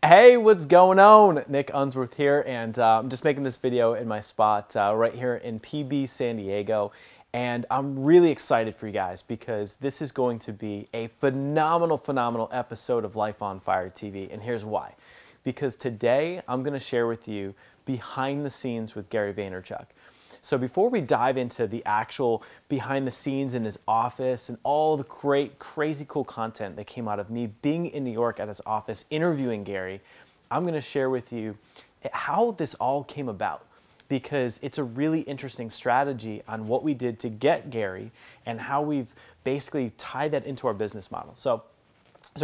Hey, what's going on? Nick Unsworth here, and I'm just making this video in my spot right here in PB San Diego. And I'm really excited for you guys because this is going to be a phenomenal episode of Life on Fire TV. And here's why. Because today I'm going to share with you behind the scenes with Gary Vaynerchuk. So before we dive into the actual behind the scenes in his office and all the great, crazy cool content that came out of me being in New York at his office interviewing Gary, I'm going to share with you how this all came about, because it's a really interesting strategy on what we did to get Gary and how we've basically tied that into our business model. So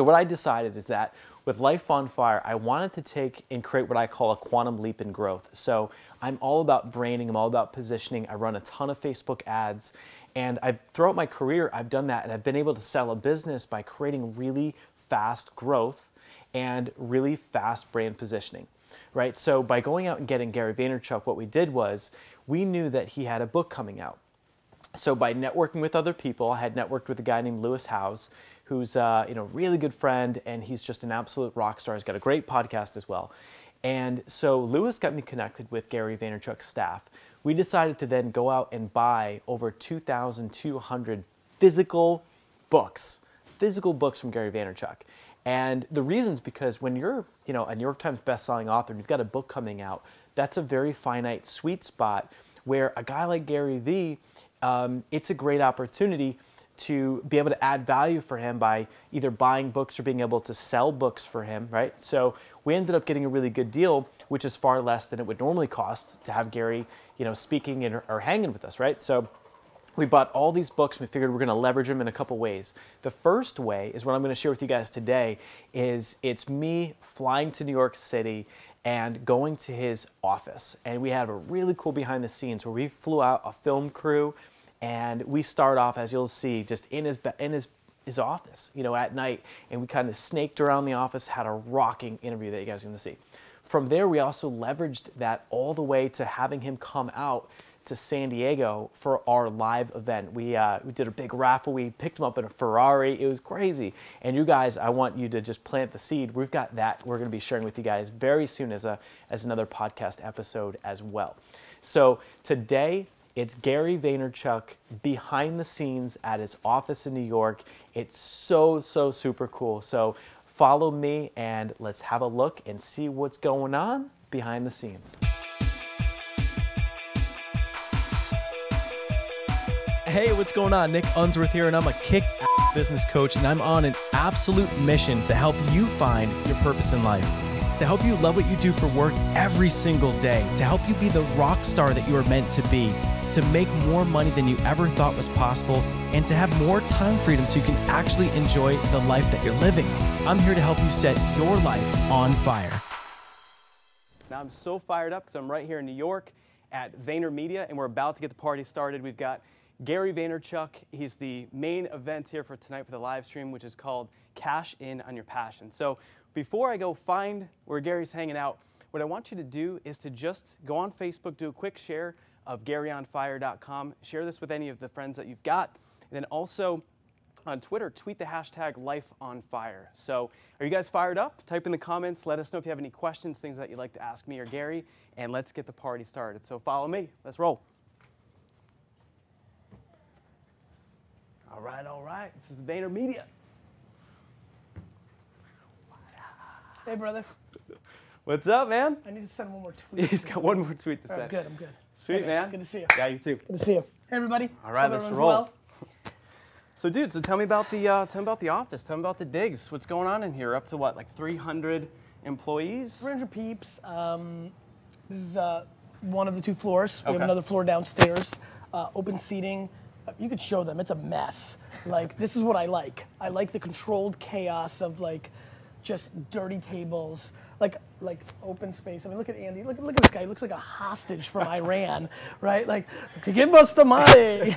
what I decided is that with Life on Fire, I wanted to take and create what I call a quantum leap in growth. So I'm all about branding, I'm all about positioning. I run a ton of Facebook ads, and throughout my career, I've done that, and I've been able to sell a business by creating really fast growth and really fast brand positioning, right? So by going out and getting Gary Vaynerchuk, what we did was we knew that he had a book coming out. So by networking with other people, I had networked with a guy named Lewis Howes, who's a really good friend, and he's just an absolute rock star. He's got a great podcast as well. And so Lewis got me connected with Gary Vaynerchuk's staff. We decided to then go out and buy over 2,200 physical books from Gary Vaynerchuk. And the reason's because when you're a New York Times bestselling author and you've got a book coming out, that's a very finite sweet spot where a guy like Gary V, it's a great opportunity to be able to add value for him by either buying books or being able to sell books for him, right? So we ended up getting a really good deal, which is far less than it would normally cost to have Gary, speaking or hanging with us, right? So we bought all these books and we figured we're going to leverage them in a couple ways. The first way is what I'm going to share with you guys today is it's me flying to New York City and going to his office. And we have a really cool behind the scenes where we flew out a film crew, and we start off, as you'll see, just in his office, at night. And we kind of snaked around the office, had a rocking interview that you guys are going to see. From there, we also leveraged that all the way to having him come out to San Diego for our live event. We did a big raffle. We picked him up in a Ferrari. It was crazy. And you guys, I want you to just plant the seed. We've got that we're going to be sharing with you guys very soon as another podcast episode as well. So today, it's Gary Vaynerchuk behind the scenes at his office in New York. It's so super cool. So follow me and let's have a look and see what's going on behind the scenes. Hey, what's going on? Nick Unsworth here, and I'm a kick-ass business coach, and I'm on an absolute mission to help you find your purpose in life, to help you love what you do for work every single day, to help you be the rock star that you are meant to be, to make more money than you ever thought was possible, and to have more time freedom so you can actually enjoy the life that you're living. I'm here to help you set your life on fire. Now I'm so fired up because I'm right here in New York at VaynerMedia, and we're about to get the party started. We've got Gary Vaynerchuk. He's the main event here for tonight for the live stream, which is called Cash In on Your Passion. So before I go find where Gary's hanging out, what I want you to do is to just go on Facebook, do a quick share of GaryOnFire.com. Share this with any of the friends that you've got. And then also on Twitter, tweet the hashtag #LifeOnFire. So are you guys fired up? Type in the comments. Let us know if you have any questions, things that you'd like to ask me or Gary, and let's get the party started. So follow me. Let's roll. All right. This is the VaynerMedia. Hey, brother. What's up, man? I need to send one more tweet. He's got one more tweet to send. I'm good. Sweet, hey, man. Good to see you. Yeah, you too. Good to see you. Hey, everybody. All right, let's roll. Well. So, dude, tell me about the office. Tell me about the digs. What's going on in here? Up to what, like 300 employees? 300 peeps. This is one of the 2 floors. We have another floor downstairs. Open seating. You could show them. It's a mess. Like, this is what I like. I like the controlled chaos of just dirty tables, like open space. I mean, look at Andy. Look at this guy. He looks like a hostage from Iran, right? Like, give us the money.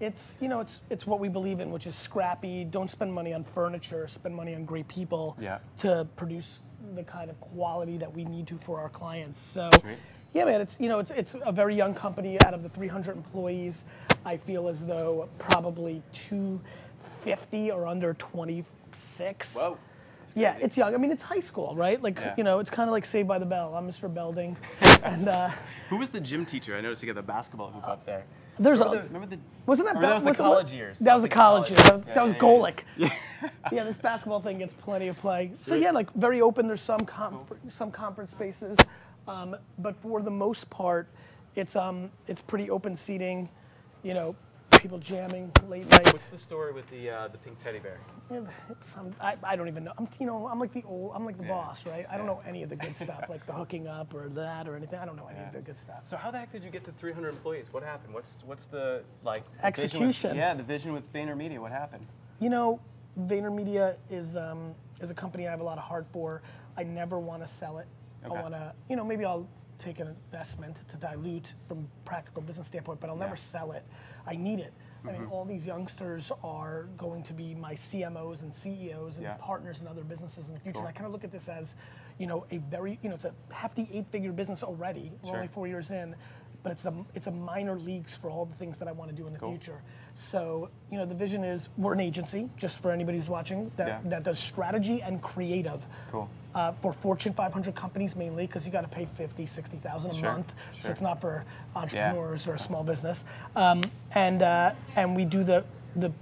It's what we believe in, which is scrappy. Don't spend money on furniture. Spend money on great people to produce the kind of quality that we need to for our clients. So. Sweet. Yeah, man, it's a very young company. Out of the 300 employees, I feel as though probably 250 are under 26. Whoa. Yeah, it's young. I mean, it's high school, right? Like, you know, it's kind of like Saved by the Bell. I'm Mr. Belding. And who was the gym teacher? I noticed you got the basketball hoop up there. There's remember the wasn't that, that was the college years? That was the college years. That was Golick. Yeah. Yeah, this basketball thing gets plenty of play. So yeah, like very open. There's some conference spaces, but for the most part, it's pretty open seating. You know, people jamming late night. What's the story with the pink teddy bear? Yeah, I don't even know. I'm like the boss, right? I don't know any of the good stuff, like the hooking up or that or anything. I don't know any of the good stuff. So how the heck did you get to 300 employees? What happened? What's the execution? The vision with VaynerMedia. What happened? You know, VaynerMedia is a company I have a lot of heart for. I never want to sell it. Okay. I want to, you know, maybe I'll take an investment to dilute from a practical business standpoint, but I'll never sell it. I need it. I mean, all these youngsters are going to be my CMOs and CEOs and partners in other businesses in the future. And I kind of look at this as, you know, a very, you know, it's a hefty 8-figure business already. We're only 4 years in, but it's a minor leagues for all the things that I want to do in the future. So, you know, the vision is we're an agency, just for anybody who's watching, that does strategy and creative. Cool. For Fortune 500 companies mainly, because you got to pay $50,000, $60,000 a month, so it's not for entrepreneurs or small business. And we do the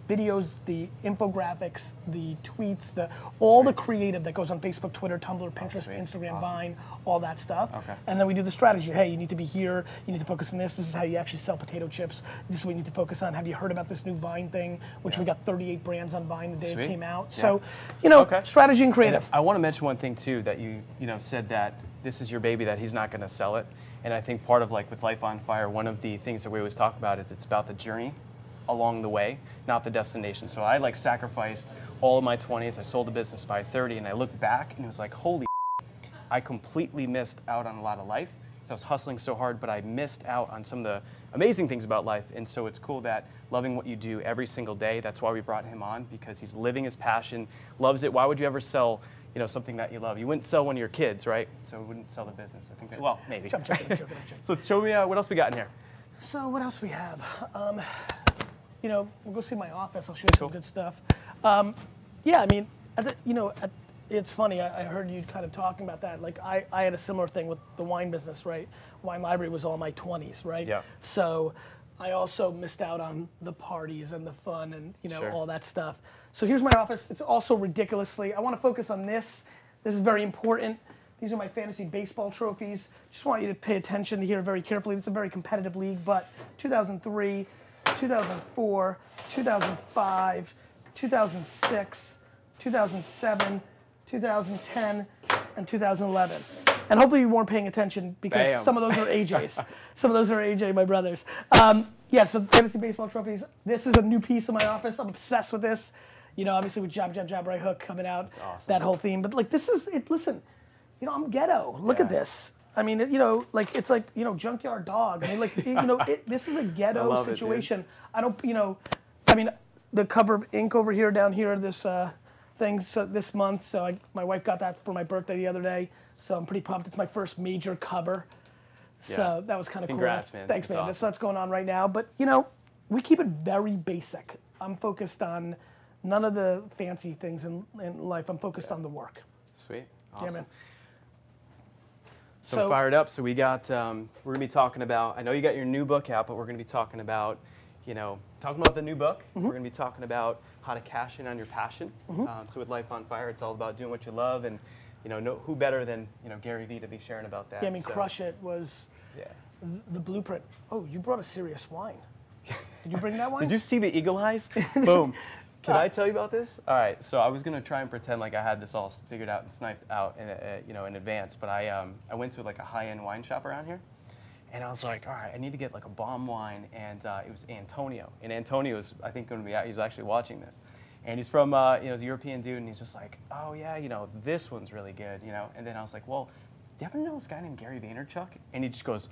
videos, the infographics, the tweets, all the creative that goes on Facebook, Twitter, Tumblr, Pinterest, Instagram, Vine, all that stuff. Okay. And then we do the strategy. Hey, you need to be here. You need to focus on this. This is how you actually sell potato chips. This is what you need to focus on. Have you heard about this new Vine thing? Which we got 38 brands on Vine the day it came out. So, you know, strategy and creative. And I want to mention one thing too, that you said that this is your baby, that he's not going to sell it. And I think part of like with Life on Fire, one of the things that we always talk about is it's about the journey along the way, not the destination. So I like sacrificed all of my 20s. I sold the business by 30, and I look back and it was like, holy, I completely missed out on a lot of life. So I was hustling so hard, but I missed out on some of the amazing things about life. And so it's cool that loving what you do every single day. That's why we brought him on, because he's living his passion, loves it. Why would you ever sell, you know, something that you love? You wouldn't sell one of your kids, right? So we wouldn't sell the business. I think. Well, maybe. I'm joking. So show me what else we got in here. So what else we have? You know, we'll go see my office. I'll show you some good stuff. Yeah, I mean, it's funny. I heard you kind of talking about that. Like, I had a similar thing with the wine business, right? Wine library was all my 20s, right? Yeah. So I also missed out on the parties and the fun and, you know, all that stuff. So here's my office. It's also ridiculously, I want to focus on this. This is very important. These are my fantasy baseball trophies. Just want you to pay attention here very carefully. This is a very competitive league, but 2003, 2004, 2005, 2006, 2007, 2010, and 2011. And hopefully you weren't paying attention because some of those are AJ's. Some of those are AJ, my brothers. Yeah, so fantasy baseball trophies. This is a new piece of my office. I'm obsessed with this. You know, obviously with jab, jab, jab, right hook coming out. That's awesome. That whole theme. But like this is it. Listen, you know, I'm ghetto. Look at this. I mean, you know, like it's like, you know, junkyard dog. I mean, like, you know, this is a ghetto situation. I don't, you know, I mean, the cover of Ink over here, down here, this thing, so this month. So my wife got that for my birthday the other day. So I'm pretty pumped. It's my first major cover. So that was kind of cool. Congrats, man. Thanks, man. Awesome. That's what's going on right now. But, you know, we keep it very basic. I'm focused on none of the fancy things in life. I'm focused on the work. Sweet. Awesome. Yeah, man. So fired up. So we got, we're going to be talking about, I know you got your new book out, but we're going to be talking about, you know, talking about the new book. We're going to be talking about how to cash in on your passion. So with Life on Fire, it's all about doing what you love, and, you know who better than, you know, Gary V to be sharing about that. Yeah, I mean, Crush It was the blueprint. Oh, you brought a serious wine. Did you bring that wine? Did you see the eagle eyes? Boom. Can I tell you about this? All right, so I was gonna try and pretend like I had this all figured out and sniped out, in advance. But I went to like a high-end wine shop around here, and I was like, all right, I need to get like a bomb wine, and it was Antonio. And Antonio is, I think, going to be out. He's actually watching this, and he's from, he's a European dude, and he's just like, oh yeah, you know, this one's really good, you know. And then I was like, well, do you ever know this guy named Gary Vaynerchuk? And he just goes.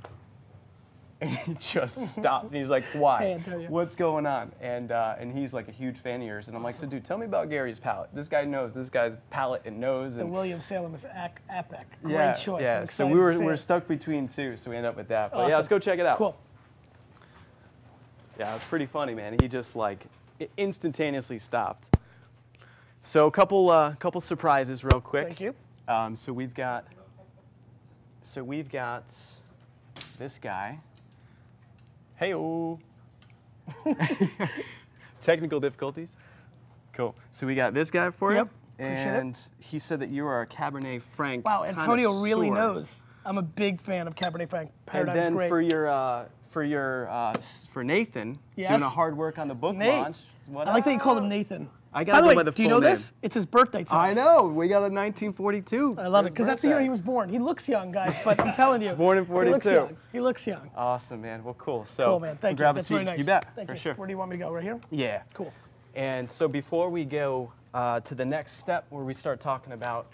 And he just stopped, and he's like, why? Hey, what's going on? And he's like a huge fan of yours. And I'm like, so dude, tell me about Gary's palate. This guy knows, this guy's palate and knows. And the William Salem is epic. Great choice. Yeah, so we're stuck between two, so we end up with that. But yeah, let's go check it out. Cool. Yeah, it was pretty funny, man. He just like instantaneously stopped. So a couple surprises real quick. Thank you. So we've got this guy. Hey-o. Technical difficulties. Cool. So we got this guy for you. Yep. Appreciate and he said that you are a Cabernet Franc. Wow, Antonio connoisseur. really knows. I'm a big fan of Cabernet Franc. Paradigm's and then great. for Nathan, Yes. doing a hard work on the book launch. I like that you called him Nathan. I By gotta the go way, by the do you full know name. this? It's his birthday today. I know. We got a 1942. I love it because that's the year he was born. He looks young, guys, but I'm telling you, Born in 42. He looks young. Awesome, man. Well, cool. So Cool, man. Thank you. grab a That's seat. very nice. You bet. Thank for you. sure. Where do you want me to go? Right here? Yeah. Cool. And so before we go to the next step where we start talking about,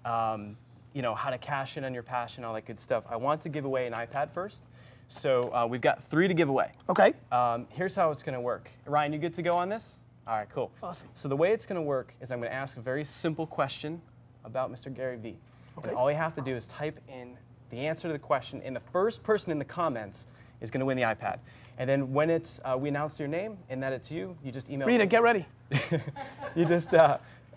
how to cash in on your passion, all that good stuff, I want to give away an iPad first. So we've got 3 to give away. Okay. Here's how it's going to work. Ryan, you good to go on this? All right, cool. Awesome. So the way it's going to work is I'm going to ask a very simple question about Mr. Gary Vee. Okay. And all you have to do is type in the answer to the question, and the first person in the comments is going to win the iPad. And then when it's we announce your name and that it's you, you just email. Rita, get ready. You just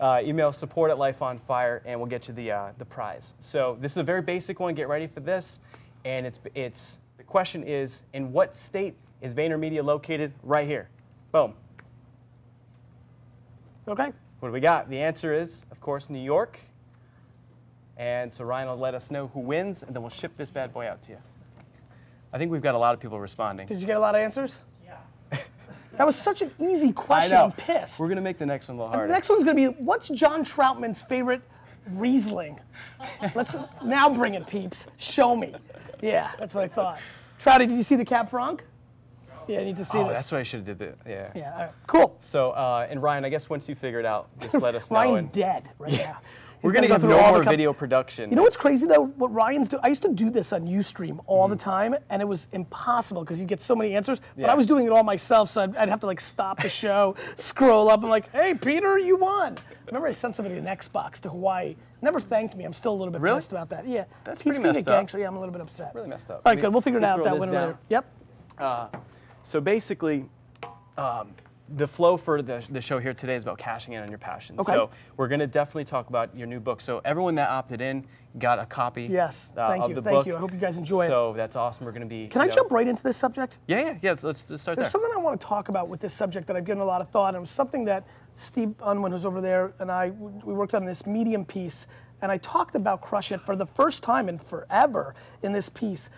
email support@lifeonfire, and we'll get you the prize. So this is a very basic one. Get ready for this. And the question is, in what state is VaynerMedia located? Right here. Boom. Okay. What do we got? The answer is, of course, New York. And so Ryan will let us know who wins, and then we'll ship this bad boy out to you. I think we've got a lot of people responding. Did you get a lot of answers? Yeah. That was such an easy question. I know. I'm pissed. We're going to make the next one a little harder. The next one's going to be, what's John Troutman's favorite Riesling? Let's now bring it, peeps. Show me. Yeah, that's what I thought. Trouty, did you see the Cab Franc? Yeah, I need to see this. That's what I should have did. Yeah. Yeah, all right. Cool. So, and Ryan, I guess once you figure it out, just let us know. Ryan's dead right now. We're going to go have through no all the more video production. You know what's crazy though? What Ryan's doing, I used to do this on Ustream all the time, and it was impossible because you get so many answers. But I was doing it all myself, so I'd have to like stop the show, scroll up, and like, hey, Peter, you won. Remember, I sent somebody an Xbox to Hawaii. Never thanked me. I'm still a little bit pissed about that. Yeah, That's Keeps pretty being messed a up. gangster. Yeah, I'm a little bit upset. Really messed up. All right, good. We'll figure it out throw that this winner down. later. Yep. So basically, the flow for the show here today is about cashing in on your passion. Okay. So we're going to definitely talk about your new book. So everyone that opted in got a copy Yes. Thank of you. the Thank book. you. I hope you guys enjoy it. So that's awesome. We're going to be. Can I jump right into this subject? Yeah. Let's start There's something I want to talk about with this subject that I've given a lot of thought, and it was something that Steve Unwin, who's over there, and we worked on this Medium piece, and I talked about Crush It for the first time in forever in this piece.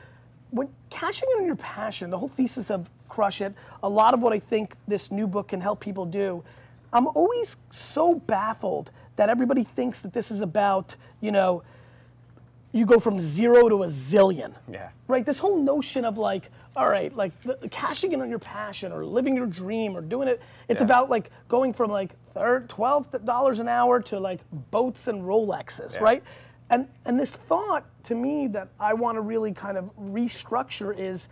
When cashing in on your passion, the whole thesis of Crush It, a lot of what I think this new book can help people do, I'm always so baffled that everybody thinks that this is about, you go from 0 to a zillion. Yeah. Right? This whole notion of like, all right, like cashing in on your passion or living your dream or doing it, it's about like going from like $12 an hour to like boats and Rolexes, right? And this thought to me that I want to really kind of restructure is,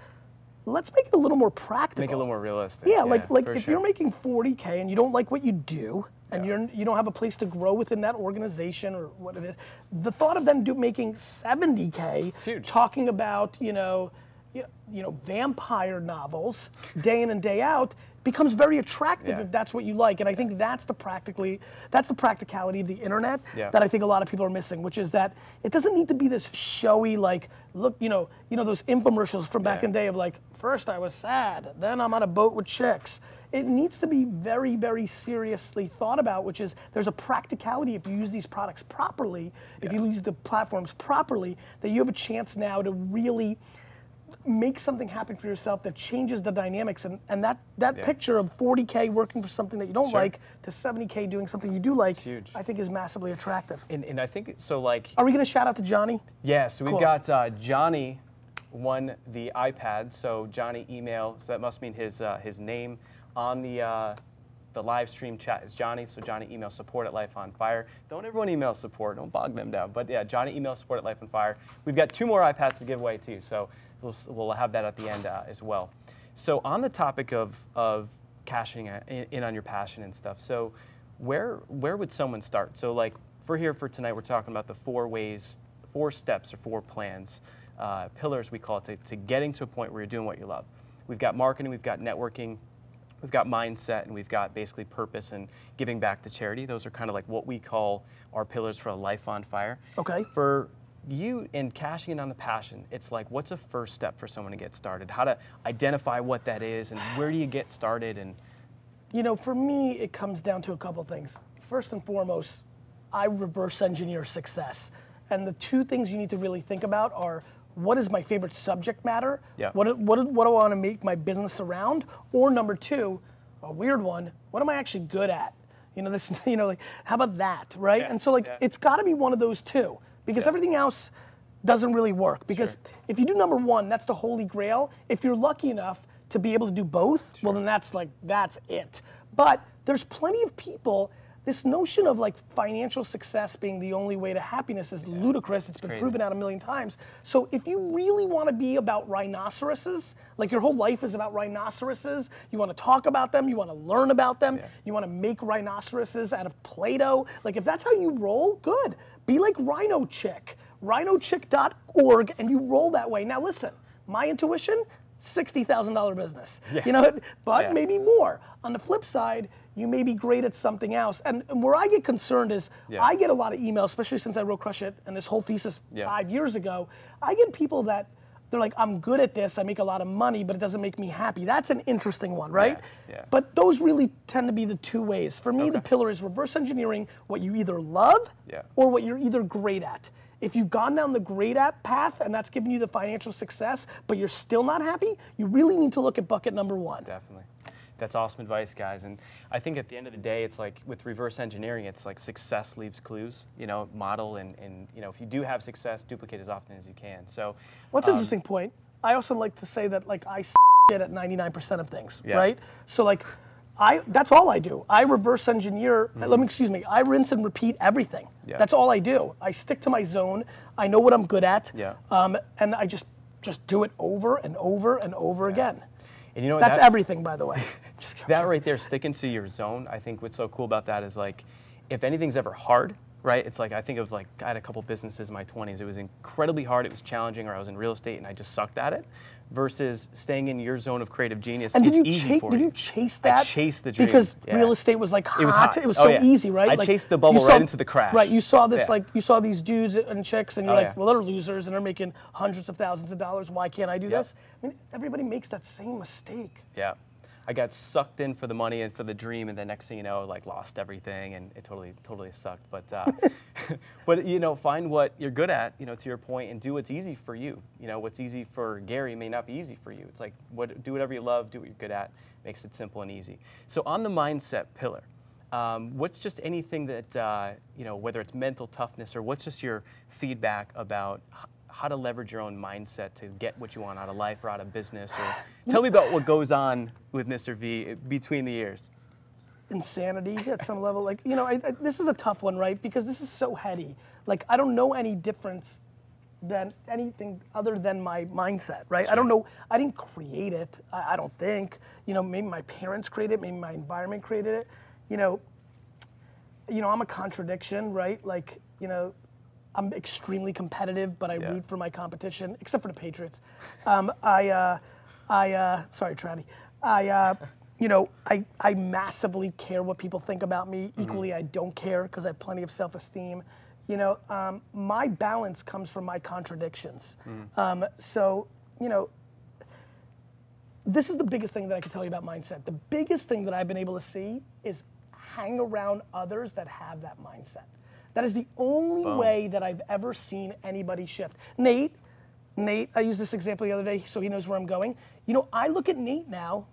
let's make it a little more practical. Make it a little more realistic. Yeah, like if sure. you're making 40K and you don't like what you do, and you don't have a place to grow within that organization or what it is, the thought of them making 70K, talking about vampire novels day in and day out, becomes very attractive if that's what you like. And I think that's the practicality of the internet that I think a lot of people are missing, which is that it doesn't need to be this showy, like, look, those infomercials from back in the day of like, first I was sad, then I'm on a boat with chicks. It needs to be very, very seriously thought about, which is there's a practicality if you use these products properly, if you use the platforms properly, that you have a chance now to really make something happen for yourself that changes the dynamics, and that picture of 40K working for something that you don't like to 70K doing something you do like, I think is massively attractive. And I think so. Like, are we going to shout out to Johnny? Yeah. So we've got Johnny won the iPad. So Johnny email. So that must mean his name on the live stream chat is Johnny. So Johnny email support@lifeonfire. Don't everyone email support. Don't bog them down. But yeah, Johnny email support@lifeonfire. We've got 2 more iPads to give away too. So we'll have that at the end as well. So on the topic of cashing in on your passion and stuff, so where would someone start? So like for tonight, we're talking about the 4 steps or 4 plans, pillars we call it, to getting to a point where you're doing what you love. We've got marketing, we've got networking, we've got mindset, and we've got basically purpose and giving back to charity. Those are kind of like what we call our pillars for a life on fire. Okay. For you in cashing in on the passion, it's like, what's a first step for someone to get started? How to identify what that is, and where do you get started? And you know, for me, it comes down to a couple things. First and foremost, I reverse engineer success. And the two things you need to really think about are, what is my favorite subject matter? Yeah. What do I want to make my business around? Or number two, a weird one, what am I actually good at? You know, this, you know, like, how about that, right? Yeah. And so like, it's gotta be one of those two, because everything else doesn't really work. Because if you do number one, that's the holy grail. If you're lucky enough to be able to do both, well then that's it. But there's plenty of people, this notion of like financial success being the only way to happiness is ludicrous. It's been proven out a million times. So if you really want to be about rhinoceroses, like your whole life is about rhinoceroses, you want to talk about them, you want to learn about them, you want to make rhinoceroses out of Play-Doh, like if that's how you roll, good. Be like Rhino Chick, rhinochick.org, and you roll that way. Now listen, my intuition, $60,000 business, you know, but maybe more. On the flip side, you may be great at something else. And where I get concerned is, I get a lot of emails, especially since I wrote Crush It and this whole thesis 5 years ago. I get people that, they're like, I'm good at this, I make a lot of money, but it doesn't make me happy. That's an interesting one, right? But those really tend to be the two ways. For me, the pillar is reverse engineering what you either love or what you're either great at. If you've gone down the great at path and that's giving you the financial success, but you're still not happy, you really need to look at bucket number one. Definitely. That's awesome advice, guys. And I think at the end of the day, it's like with reverse engineering, it's like success leaves clues, you know, model and you know, if you do have success, duplicate as often as you can. So what's an interesting point? I also like to say that like I shit at 99% of things, right? So like that's all I do. I reverse engineer, I rinse and repeat everything. That's all I do. I stick to my zone. I know what I'm good at. And I just do it over and over and over again. And you know what, that's everything, by the way. That right there, sticking to your zone, I think what's so cool about that is like, if anything's ever hard, right? It's like, I think of like, I had a couple businesses in my 20s. It was incredibly hard, it was challenging, or I was in real estate and I just sucked at it, versus staying in your zone of creative genius. And did you chase that? I chased the dream. Because real estate was like hot. It was hot. It was so easy, right? I like, chased the bubble right into the crash. Right, you saw this like, you saw these dudes and chicks and you're like, well, they're losers and they're making hundreds of thousands of dollars. Why can't I do this? I mean, everybody makes that same mistake. Yeah. I got sucked in for the money and for the dream, and then next thing you know, like lost everything, and it totally sucked. But, but you know, find what you're good at, you know, to your point, and do what's easy for you. You know, what's easy for Gary may not be easy for you. It's like, do whatever you love, do what you're good at, makes it simple and easy. So on the mindset pillar, what's just anything that, you know, whether it's mental toughness or what's just your feedback about how to leverage your own mindset to get what you want out of life or out of business? Or tell me about what goes on with Mr. V between the years. Insanity at some level. Like, you know, this is a tough one, right? Because this is so heady. Like, I don't know any difference than anything other than my mindset, right? I don't know, I didn't create it, I don't think. You know, maybe my parents created it, maybe my environment created it. You know, I'm a contradiction, right? Like, you know, I'm extremely competitive, but I root for my competition, except for the Patriots. Sorry, Trouty. You know, I massively care what people think about me. Equally, I don't care because I have plenty of self-esteem. You know, my balance comes from my contradictions. So, you know, this is the biggest thing that I can tell you about mindset. The biggest thing that I've been able to see is hang around others that have that mindset. That is the only way that I've ever seen anybody shift. Nate, I used this example the other day so he knows where I'm going. You know, I look at Nate now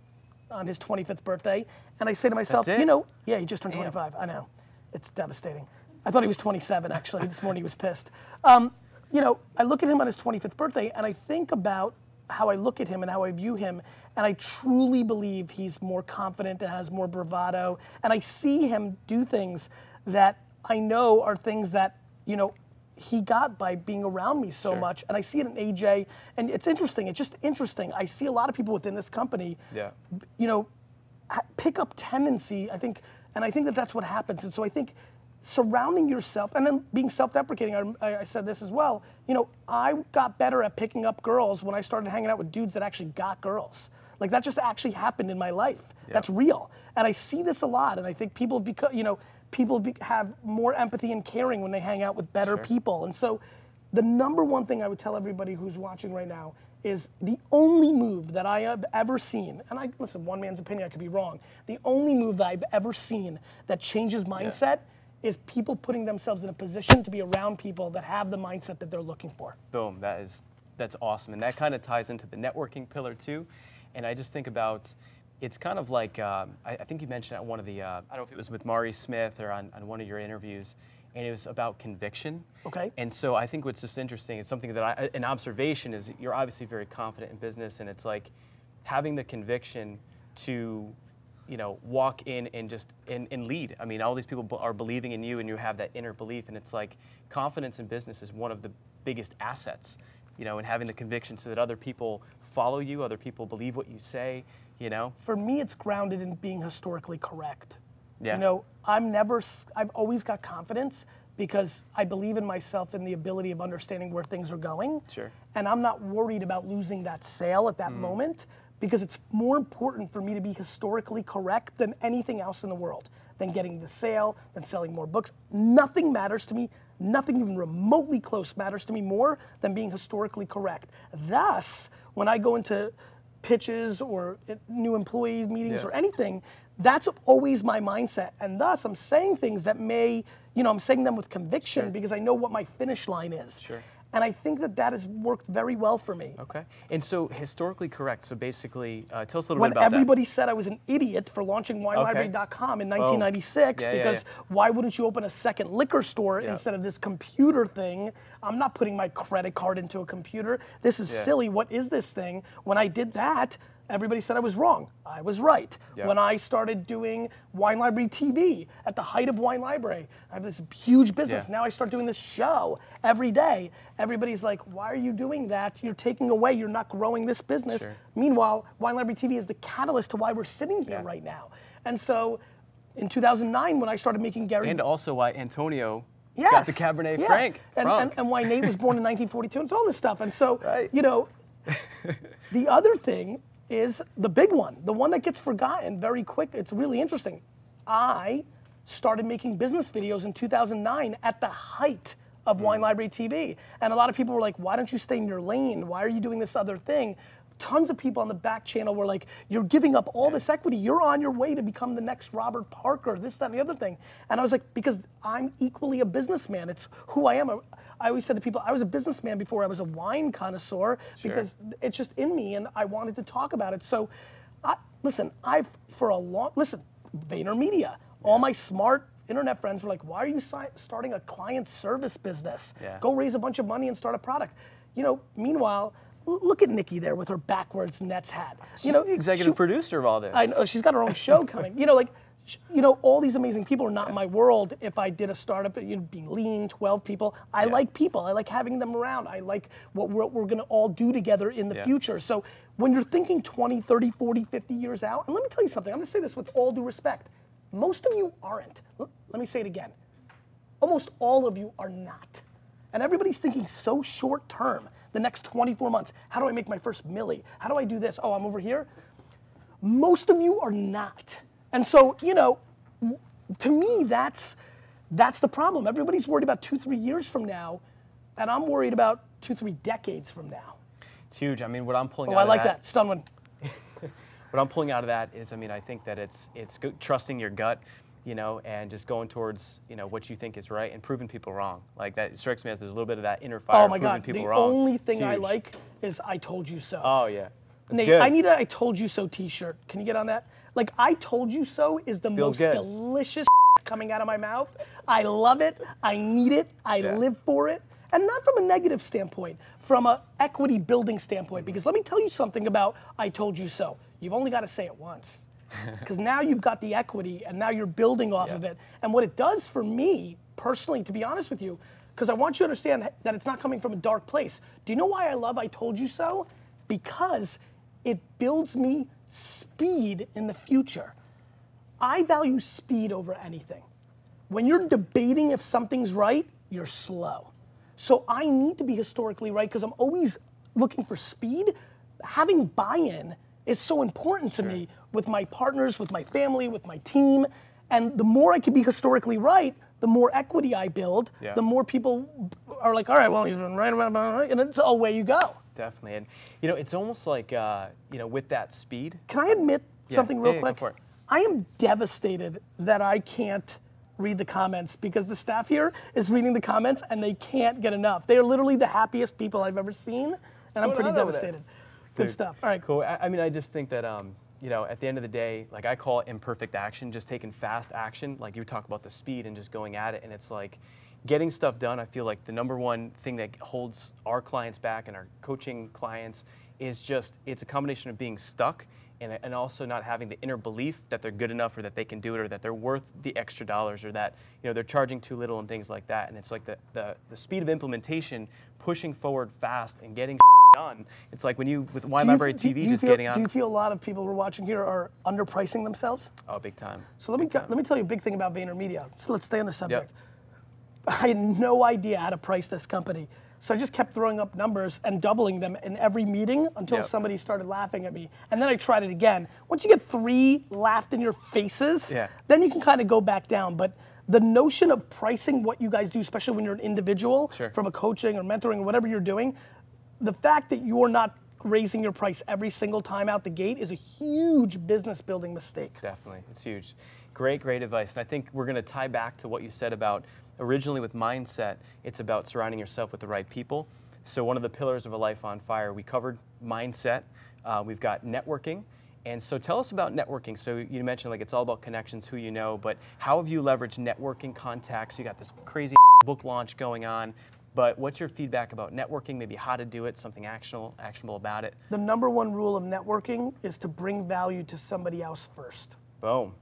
on his 25th birthday and I say to myself, you know, he just turned 25, I know. It's devastating. I thought he was 27 actually, this morning he was pissed. You know, I look at him on his 25th birthday and I think about how I look at him and how I view him, and I truly believe he's more confident and has more bravado, and I see him do things that I know are things that, you know, he got by being around me so much. And I see it in AJ, and it's interesting, it's just interesting. I see a lot of people within this company, you know, pick up tendency, I think that that's what happens. And so I think surrounding yourself, and then being self-deprecating, I said this as well, you know, I got better at picking up girls when I started hanging out with dudes that actually got girls. Like that just actually happened in my life. That's real. And I see this a lot, and I think people, have more empathy and caring when they hang out with better people. And so the number one thing I would tell everybody who's watching right now is the only move that I have ever seen, and listen, one man's opinion, I could be wrong. The only move that I've ever seen that changes mindset is people putting themselves in a position to be around people that have the mindset that they're looking for. Boom, that's awesome. And that kind of ties into the networking pillar too. And I just think about, it's kind of like, I think you mentioned at one of the, I don't know if it was with Mari Smith or on one of your interviews, and it was about conviction. Okay. And so I think what's just interesting is something that an observation is you're obviously very confident in business, and it's like having the conviction to, walk in and just and lead. I mean, all these people are believing in you, and you have that inner belief, and it's like confidence in business is one of the biggest assets, and having the conviction so that other people follow you, other people believe what you say, For me, it's grounded in being historically correct. Yeah. I've always got confidence because I believe in myself and the ability of understanding where things are going. Sure. And I'm not worried about losing that sale at that moment because it's more important for me to be historically correct than anything else in the world, than getting the sale, than selling more books. Nothing matters to me. Nothing even remotely close matters to me more than being historically correct. Thus, when I go into pitches or new employee meetings or anything, that's always my mindset. And thus, I'm saying things that I'm saying them with conviction because I know what my finish line is. Sure. And I think that has worked very well for me. Okay. And so historically correct, so basically, tell us a little When bit about everybody said I was an idiot for launching WineLibrary.com in 1996, because why wouldn't you open a second liquor store instead of this computer thing? I'm not putting my credit card into a computer. This is silly. What is this thing? When I did that, everybody said I was wrong. I was right. When I started doing Wine Library TV at the height of Wine Library, I have this huge business. Now I start doing this show every day. Everybody's like, why are you doing that? You're taking away, you're not growing this business. Meanwhile, Wine Library TV is the catalyst to why we're sitting here right now. And so in 2009, when I started making Gary... And also why Antonio got the Cabernet Franc. And why Nate was born in 1942, and it's all this stuff. And so, the other thing is the big one, the one that gets forgotten very quick. It's really interesting. I started making business videos in 2009 at the height of Wine Library TV. And a lot of people were like, why don't you stay in your lane? Why are you doing this other thing? Tons of people on the back channel were like, you're giving up all this equity. You're on your way to become the next Robert Parker, this, that, and the other thing. And I was like, because I'm equally a businessman. It's who I am. I always said to people, I was a businessman before I was a wine connoisseur because it's just in me and I wanted to talk about it. So, listen, VaynerMedia, all my smart internet friends were like, why are you starting a client service business? Go raise a bunch of money and start a product. Meanwhile, look at Nikki there with her backwards Nets hat. She's the executive producer of all this. I know, she's got her own show coming. All these amazing people are not in my world. If I did a startup, being lean, 12 people, I like people. I like having them around. I like what we're gonna all do together in the future. So when you're thinking 20, 30, 40, 50 years out, and let me tell you something, I'm gonna say this with all due respect, most of you aren't. Let me say it again. Almost all of you are not. And everybody's thinking so short term, the next 24 months. How do I make my first milli? How do I do this? Oh, I'm over here. Most of you are not. And so, to me, that's the problem. Everybody's worried about 2-3 years from now, and I'm worried about 2-3 decades from now. It's huge. I mean, what I'm pulling out I of like that. Stun one. What I'm pulling out of that is, I think that it's trusting your gut, and just going towards, what you think is right and proving people wrong. Like that strikes me as there's a little bit of that inner fire. Oh my God, people the wrong. only thing I like is I told you so. Oh yeah. Nate, good. I need a I told you so t-shirt. Can you get on that? Like, I told you so is the most delicious coming out of my mouth. I love it. I need it. I live for it. And not from a negative standpoint, from a equity building standpoint. Because let me tell you something about I told you so. You've only got to say it once. Because now you've got the equity and now you're building off of it. And what it does for me, personally, to be honest with you, because I want you to understand that it's not coming from a dark place. Do you know why I love I told you so? Because it builds me speed in the future. I value speed over anything. When you're debating if something's right, you're slow. So I need to be historically right because I'm always looking for speed. Having buy-in is so important to me with my partners, with my family, with my team. And the more I can be historically right, the more equity I build, the more people are like, all right, well, he's been right about, and it's away you go. Definitely. And, you know, it's almost like, you know, with that speed. Can I admit something real quick? Go for it. I am devastated that I can't read the comments because the staff here is reading the comments and they can't get enough. They are literally the happiest people I've ever seen, and I'm pretty devastated. Good stuff. All right. Cool. I mean, I just think that, you know, at the end of the day, like I call it imperfect action, just taking fast action. Like you talk about the speed and just going at it, and it's like getting stuff done. I feel like the #1 thing that holds our clients back and our coaching clients is just, it's a combination of being stuck and also not having the inner belief that they're good enough or that they can do it or that they're worth the extra dollars or that, you know, they're charging too little and things like that. And it's like the speed of implementation, pushing forward fast and getting done. It's like when you, with Wine Library TV, just getting on. Do you feel a lot of people who are watching here are underpricing themselves? Oh, big time. So let me tell you a big thing about VaynerMedia. So let's stay on the subject. I had no idea how to price this company. So I just kept throwing up numbers and doubling them in every meeting until somebody started laughing at me. And then I tried it again. Once you get 3 laughed in your faces, then you can kind of go back down. But the notion of pricing what you guys do, especially when you're an individual, from a coaching or mentoring or whatever you're doing, the fact that you're not raising your price every single time out the gate is a huge business building mistake. Definitely, it's huge. Great, great advice. And I think we're gonna tie back to what you said about originally with mindset, it's about surrounding yourself with the right people. So one of the pillars of a life on fire, we covered mindset, we've got networking. And so tell us about networking. So you mentioned like it's all about connections, who you know, but how have you leveraged networking contacts? You got this crazy book launch going on. But what's your feedback about networking, maybe how to do it, something actionable about it? The #1 rule of networking is to bring value to somebody else first. Boom.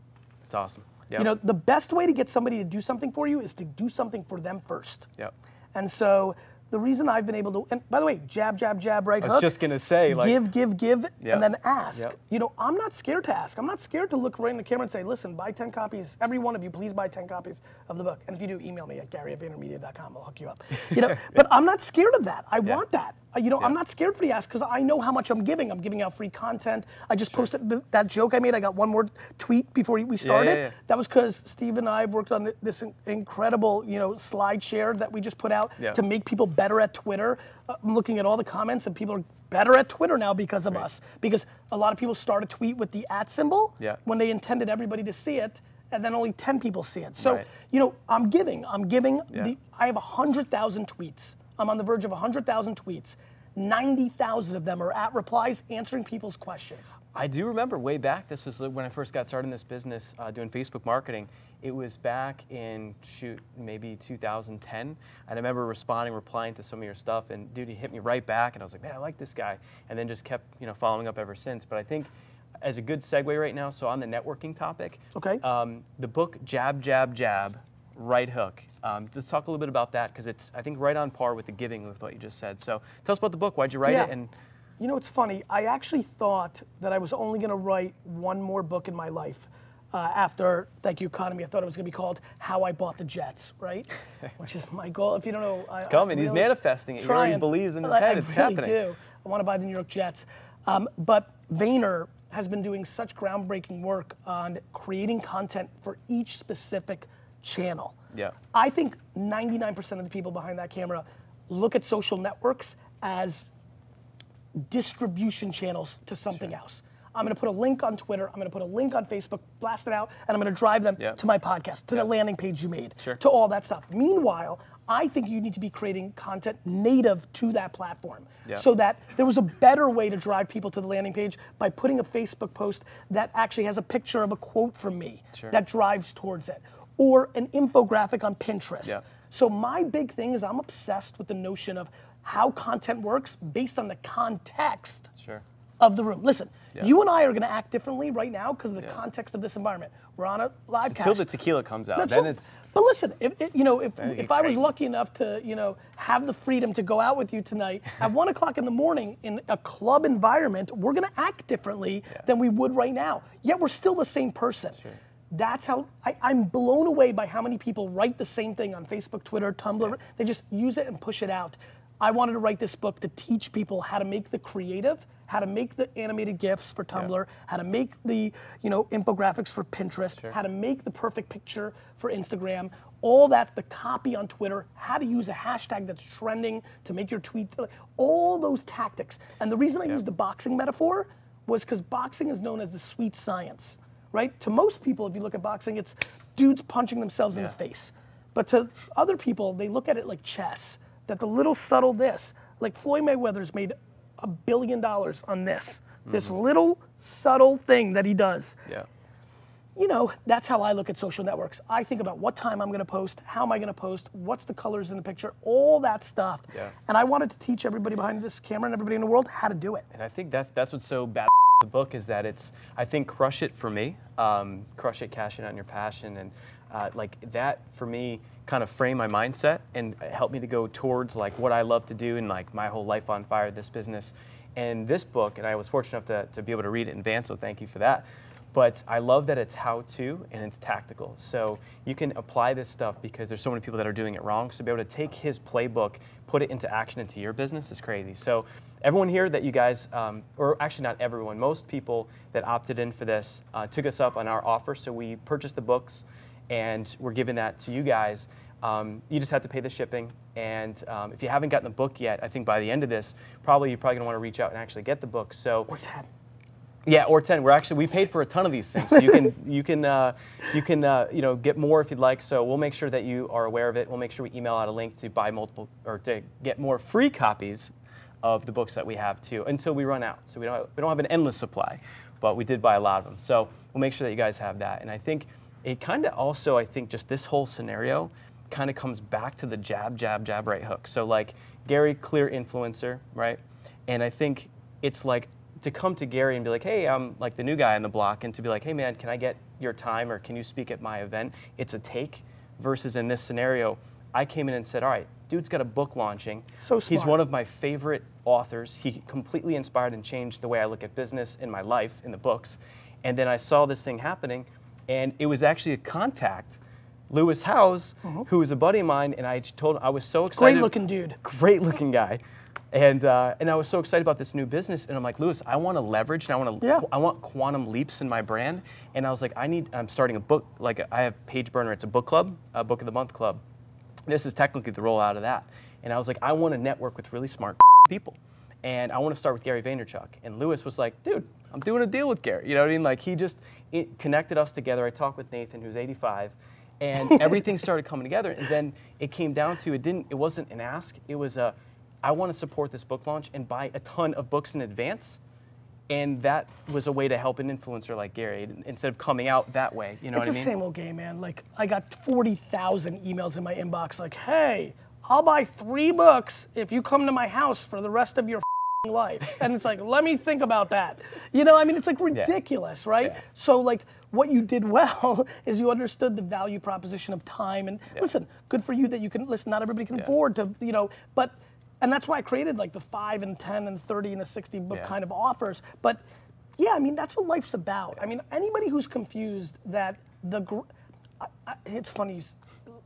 That's awesome. Yep. You know, the best way to get somebody to do something for you is to do something for them first. Yep. And so the reason I've been able to, and by the way, jab, jab, jab, right hook. I was just gonna say, like, give, and then ask. You know, I'm not scared to ask. I'm not scared to look right in the camera and say, listen, buy 10 copies, every one of you, please buy 10 copies of the book. And if you do, email me at Gary@VaynerMedia.com, I'll hook you up. You know, but I'm not scared of that. I want that. You know, I'm not scared for the ask because I know how much I'm giving. I'm giving out free content. I just posted that joke I made. I got one more tweet before we started. That was because Steve and I have worked on this incredible, you know, slide share that we just put out to make people better at Twitter. I'm looking at all the comments and people are better at Twitter now because of us. Because a lot of people start a tweet with the @ symbol when they intended everybody to see it, and then only 10 people see it. So, you know, I'm giving. I have 100,000 tweets. I'm on the verge of 100,000 tweets. 90,000 of them are at replies answering people's questions. I do remember way back, this was when I first got started in this business doing Facebook marketing. It was back in, maybe 2010. And I remember replying to some of your stuff, and dude, he hit me right back, and I was like, man, I like this guy. And then just kept, you know, following up ever since. But I think as a good segue right now, so on the networking topic, the book Jab, Jab, Jab, Right Hook. Let's talk a little bit about that because it's, I think, right on par with the giving with what you just said. So tell us about the book. Why'd you write it? And you know, it's funny. I actually thought that I was only going to write one more book in my life after Thank You Economy. I thought it was going to be called How I Bought the Jets, right? Which is my goal. If you don't know, it's coming. He's manifesting it. He already believes in his head. It's happening. I do. I want to buy the New York Jets. But Vayner has been doing such groundbreaking work on creating content for each specific channel. I think 99% of the people behind that camera look at social networks as distribution channels to something else. I'm going to put a link on Twitter, I'm going to put a link on Facebook, blast it out, and I'm going to drive them to my podcast, to the landing page you made, to all that stuff. Meanwhile, I think you need to be creating content native to that platform so that there was a better way to drive people to the landing page by putting a Facebook post that actually has a picture of a quote from me that drives towards it, or an infographic on Pinterest. So my big thing is I'm obsessed with the notion of how content works based on the context of the room. Listen, you and I are going to act differently right now because of the context of this environment. We're on a live cast. Until the tequila comes out, then it's. But listen, if I was lucky enough to, you know, have the freedom to go out with you tonight at 1 o'clock in the morning in a club environment, we're going to act differently than we would right now. Yet we're still the same person. That's how I'm blown away by how many people write the same thing on Facebook, Twitter, Tumblr. They just use it and push it out. I wanted to write this book to teach people how to make the creative, how to make the animated GIFs for Tumblr, how to make the infographics for Pinterest, how to make the perfect picture for Instagram, all that, the copy on Twitter, how to use a hashtag that's trending to make your tweet, all those tactics. And the reason I used the boxing metaphor was because boxing is known as the sweet science, right? To most people, if you look at boxing, it's dudes punching themselves in the face. But to other people, they look at it like chess, that the little subtle this, like Floyd Mayweather's made $1 billion on this, this little subtle thing that he does. Yeah. You know, that's how I look at social networks. I think about what time I'm gonna post, how am I gonna post, what's the colors in the picture, all that stuff. Yeah. And I wanted to teach everybody behind this camera and everybody in the world how to do it. And I think that's what's so bad about the book is that it's, I think, crush it for me, crush it, cash in on your passion, and like that for me kind of framed my mindset and helped me to go towards like what I love to do and like my whole life on fire, this business. And this book, and I was fortunate enough to be able to read it in advance, so thank you for that. But I love that it's how-to and it's tactical. So you can apply this stuff because there's so many people that are doing it wrong. So to be able to take his playbook, put it into action into your business is crazy. So everyone here that you guys, or actually not everyone, most people that opted in for this took us up on our offer. So we purchased the books and we're giving that to you guys. You just have to pay the shipping. And if you haven't gotten the book yet, I think by the end of this, you're probably gonna want to reach out and actually get the book. So. Or 10. Yeah, or 10. We paid for a ton of these things, so you can get more if you'd like. So we'll make sure that you are aware of it. We'll make sure we email out a link to buy multiple or to get more free copies of the books that we have too, until we run out. So we don't have an endless supply, but we did buy a lot of them. So we'll make sure that you guys have that. And I think it kind of also, I think just this whole scenario kind of comes back to the jab, jab, jab, right hook. So like Gary, clear influencer, right? And I think it's like, to come to Gary and be like, hey, I'm like the new guy on the block, and to be like, hey man, can I get your time or can you speak at my event? It's a take, versus in this scenario, I came in and said, all right, dude's got a book launching. So smart. He's one of my favorite authors. He completely inspired and changed the way I look at business in my life, in the books. And then I saw this thing happening, and it was actually a contact, Lewis Howes, who was a buddy of mine, and I told him I was so excited. Great looking dude. Great looking guy. And I was so excited about this new business, and I'm like, Lewis, I want to leverage, and I want quantum leaps in my brand. And I was like, I'm starting a book, like I have Page Burner, it's a book club, a book of the month club. This is technically the rollout of that. And I was like, I want to network with really smart people. And I want to start with Gary Vaynerchuk. And Lewis was like, dude, I'm doing a deal with Gary. You know what I mean? Like it connected us together. I talked with Nathan, who's 85, and everything started coming together. And then it came down to, it wasn't an ask, it was a, I want to support this book launch and buy a ton of books in advance. And that was a way to help an influencer like Gary instead of coming out that way. You know what I mean? It's the same old game, man. Like, I got 40,000 emails in my inbox like, hey, I'll buy 3 books if you come to my house for the rest of your life. And it's like, let me think about that. You know, I mean, it's like ridiculous, right? Yeah. So like, what you did well is you understood the value proposition of time. And listen, good for you that you can, listen, not everybody can afford to, but, and that's why I created like the 5 and 10 and 30 and a 60 book kind of offers. But yeah, I mean, that's what life's about. I mean, anybody who's confused that it's funny,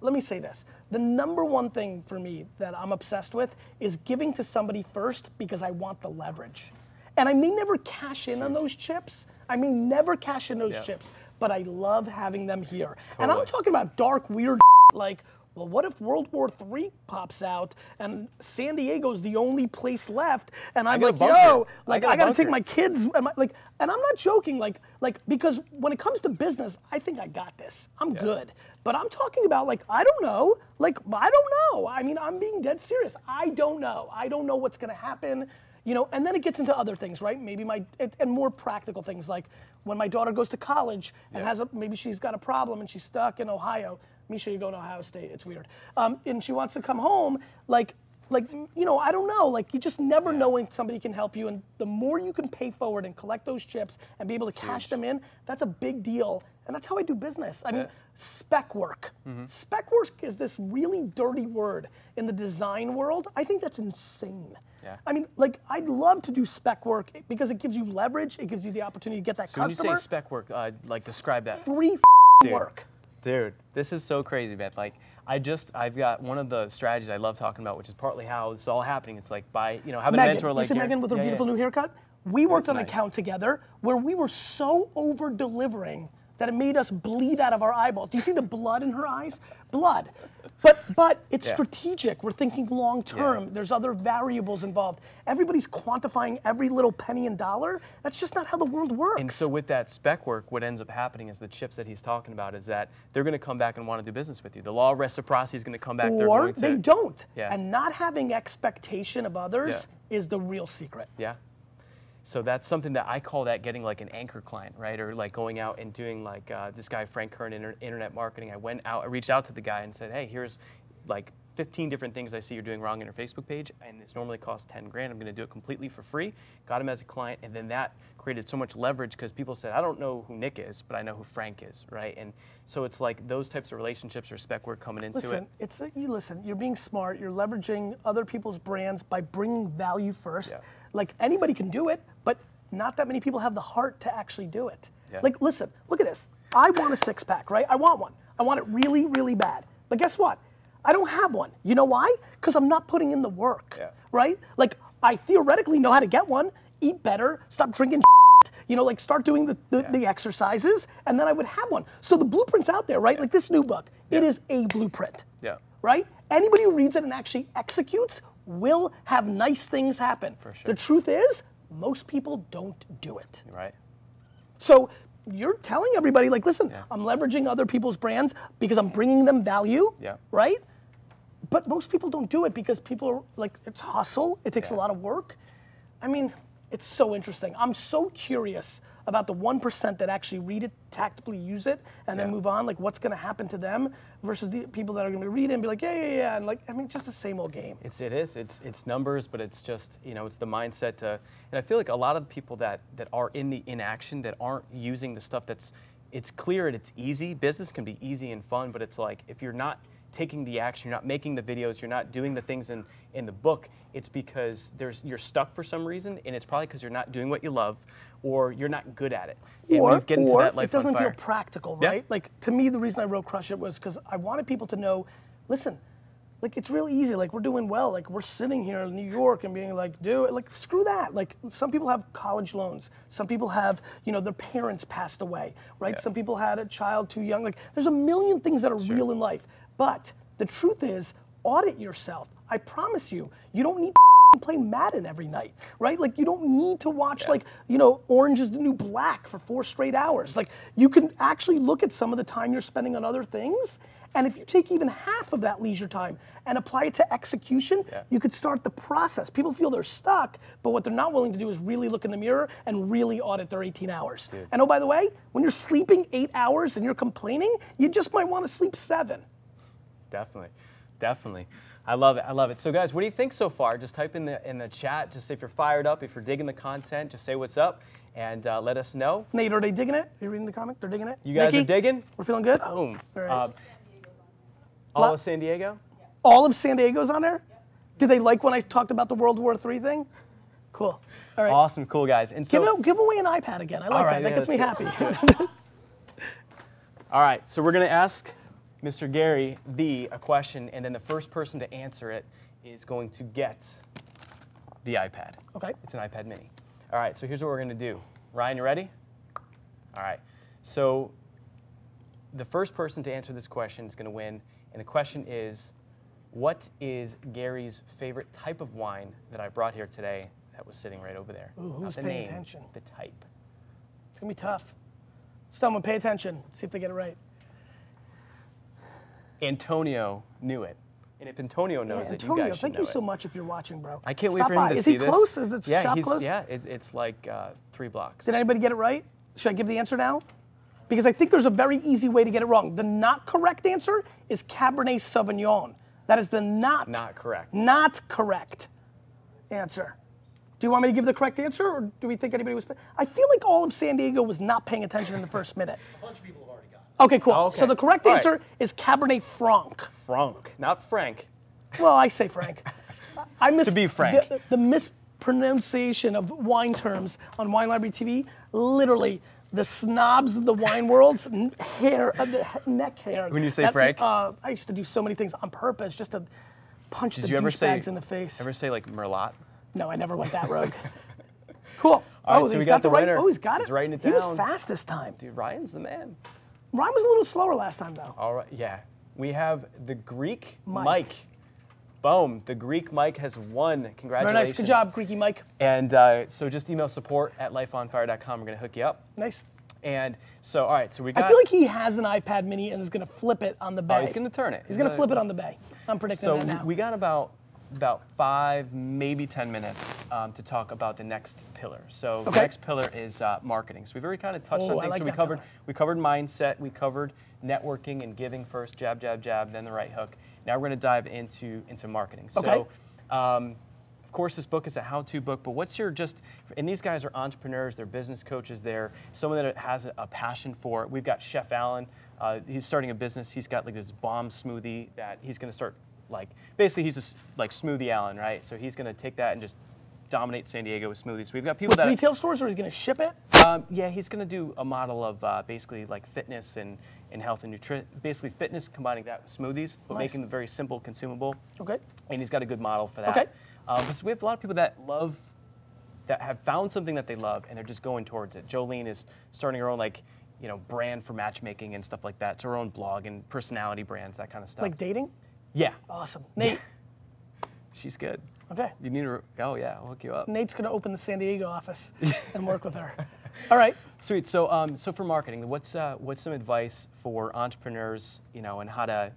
let me say this. The #1 thing for me that I'm obsessed with is giving to somebody first because I want the leverage. And I may never cash in on those chips. I may never cash in those chips, but I love having them here. Totally. And I'm talking about dark, weird like, well, what if World War III pops out and San Diego's the only place left? And I'm like, yo, like I gotta take my kids, and I'm not joking, like because when it comes to business, I think I got this. I'm good. But I'm talking about like, I don't know. I mean, I'm being dead serious. I don't know. I don't know what's gonna happen. And then it gets into other things, right? Maybe and more practical things, like when my daughter goes to college and maybe she's got a problem and she's stuck in Ohio. Misha, you're going to Ohio State, it's weird. And she wants to come home, I don't know, like you just never know when somebody can help you, and the more you can pay forward and collect those chips and be able to cash them in, that's a big deal, and that's how I do business. I mean, spec work. Spec work is this really dirty word in the design world. I think that's insane. Yeah. I mean, like, I'd love to do spec work because it gives you leverage, it gives you the opportunity to get that customer. When you say spec work, like describe that. Free work. Dude, this is so crazy, man. Like, I've got one of the strategies I love talking about, which is partly how this is all happening. It's like having a mentor like you see Gary. Megan with her beautiful new haircut? We worked on an nice. account together where we were so over-delivering that it made us bleed out of our eyeballs. Do you see the blood in her eyes? Blood. But it's strategic. We're thinking long term. There's other variables involved. Everybody's quantifying every little penny and dollar. That's just not how the world works. And so with that spec work, what ends up happening is the chips that he's talking about is that they're going to come back and want to do business with you. The law of reciprocity is going to come back. Or they don't. Yeah. And not having expectation of others is the real secret. Yeah. So that's something that I call that getting like an anchor client, right? Or like going out and doing like this guy, Frank Kern, internet marketing. I reached out to the guy and said, hey, here's like 15 different things I see you're doing wrong on your Facebook page, and it's normally cost 10 grand. I'm gonna do it completely for free. Got him as a client, and then that created so much leverage because people said, I don't know who Nick is, but I know who Frank is, right? And so it's like those types of relationships or spec work coming into it. Listen, you're being smart, you're leveraging other people's brands by bringing value first. Like anybody can do it, but not that many people have the heart to actually do it. Like, listen, look at this. I want a six pack, right? I want one. I want it really, really bad. But guess what? I don't have one. You know why? Because I'm not putting in the work, right? Like, I theoretically know how to get one, eat better, stop drinking like start doing the exercises, and then I would have one. So the blueprint's out there, right? Like this new book, it is a blueprint, right? Anybody who reads it and actually executes will have nice things happen. For sure. The truth is, most people don't do it. Right. So you're telling everybody, like, listen, I'm leveraging other people's brands because I'm bringing them value, right? But most people don't do it because people are like, it's hustle, it takes a lot of work. I mean, it's so interesting. I'm so curious about the 1% that actually read it, tactically use it, and then move on, like what's gonna happen to them versus the people that are gonna read it and be like, yeah, and like, I mean, just the same old game. It is, it's numbers, but it's just, it's the mindset to, and I feel like a lot of the people that are in the inaction, that aren't using the stuff it's clear and it's easy. Business can be easy and fun, but it's like, if you're not taking the action, you're not making the videos, you're not doing the things in the book, it's because you're stuck for some reason, and it's probably because you're not doing what you love, or you're not good at it. Or it doesn't feel practical, right? Like, to me, the reason I wrote Crush It was because I wanted people to know, listen, like, it's real easy. Like, we're doing well. Like, we're sitting here in New York and being like, like, screw that. Like, some people have college loans. Some people have, their parents passed away, right? Some people had a child too young. Like, there's a million things that are real in life. But the truth is, audit yourself. I promise you, you don't need to play Madden every night, right? Like, you don't need to watch Orange is the New Black for 4 straight hours. Like, you can actually look at some of the time you're spending on other things, and if you take even half of that leisure time and apply it to execution, you could start the process. People feel they're stuck, but what they're not willing to do is really look in the mirror and really audit their 18 hours. Dude. And oh, by the way, when you're sleeping 8 hours and you're complaining, you just might want to sleep 7. Definitely. I love it. So guys, what do you think so far? Just type in the chat, just if you're fired up, if you're digging the content, just say what's up and let us know. Nate, are they digging it? Are you reading the comic? They're digging it? You guys are digging? We're feeling good? Boom. All right. All of San Diego? Yeah. All of San Diego's on there? Yeah. Did they like when I talked about the World War III thing? Cool. All right. Awesome, cool guys. And so give away an iPad again. I like that. That gets me happy. All right, so we're gonna ask Mr. Gary V a question, and then the first person to answer it is going to get the iPad. Okay. It's an iPad mini. All right, so here's what we're gonna do. Ryan, you ready? All right, so the first person to answer this question is gonna win, and the question is, what is Gary's favorite type of wine that I brought here today that was sitting right over there? Ooh, who's paying attention? The type. It's gonna be tough. Someone pay attention, see if they get it right. Antonio knew it. And if Antonio knows it, you guys should know it. Thank you so much if you're watching, bro. I can't wait for him to see this. Is he close? Is the shop close? Yeah, it's like 3 blocks. Did anybody get it right? Should I give the answer now? Because I think there's a very easy way to get it wrong. The not correct answer is Cabernet Sauvignon. That is the not correct answer. Do you want me to give the correct answer, or do we think anybody was? I feel like all of San Diego was not paying attention in the first minute. A bunch of people have already got it. Okay, cool. Okay. So the correct answer is Cabernet Franc. Franc, not Frank. Well, I say Frank. To be frank. The mispronunciation of wine terms on Wine Library TV, literally, the snobs of the wine world's hair, neck hair. When you say Frank? I used to do so many things on purpose just to punch the douchebags in the face. Ever say like Merlot? No, I never went that rogue. Cool. All right, so we got the winner. Oh, he's got it. He's writing it down. He was fast this time. Dude, Ryan's the man. Ryan was a little slower last time, though. All right, yeah. We have the Greek Mike. Boom, the Greek Mike has won. Congratulations. Very nice, good job, Greeky Mike. And so just email support@lifeonfire.com. We're gonna hook you up. Nice. And so, all right, so we got. I feel like he has an iPad mini and is gonna flip it on the bay. Oh, he's gonna turn it. He's gonna flip it on the bay. I'm predicting that now. So we got about 5, maybe 10 minutes to talk about the next pillar. So the next pillar is marketing. So we've already kind of touched on things. Like so we covered mindset, we covered networking and giving first, jab, jab, jab, then the right hook. Now we're going to dive into marketing. So, of course, this book is a how-to book, but what's your and these guys are entrepreneurs, they're business coaches, they're someone that has a passion for it. We've got Chef Alan. He's starting a business. He's got like this bomb smoothie that he's going to start, like, basically he's like Smoothie Alan, right? So he's going to take that and just dominate San Diego with smoothies. So we've got people that retail stores, or he's going to ship it? Yeah, he's going to do a model of basically like fitness and health and nutrition, basically fitness, combining that with smoothies, but making them very simple, consumable. Okay. And he's got a good model for that. Okay. So we have a lot of people that have found something that they love, and they're just going towards it. Jolene is starting her own brand for matchmaking and stuff like that. It's her own blog and personality brands, that kind of stuff. Like dating? Yeah. Awesome. Nate. She's good. Okay. You need to, oh yeah, I'll hook you up. Nate's going to open the San Diego office and work with her. All right. Sweet. So, so for marketing, what's some advice for entrepreneurs, and how to,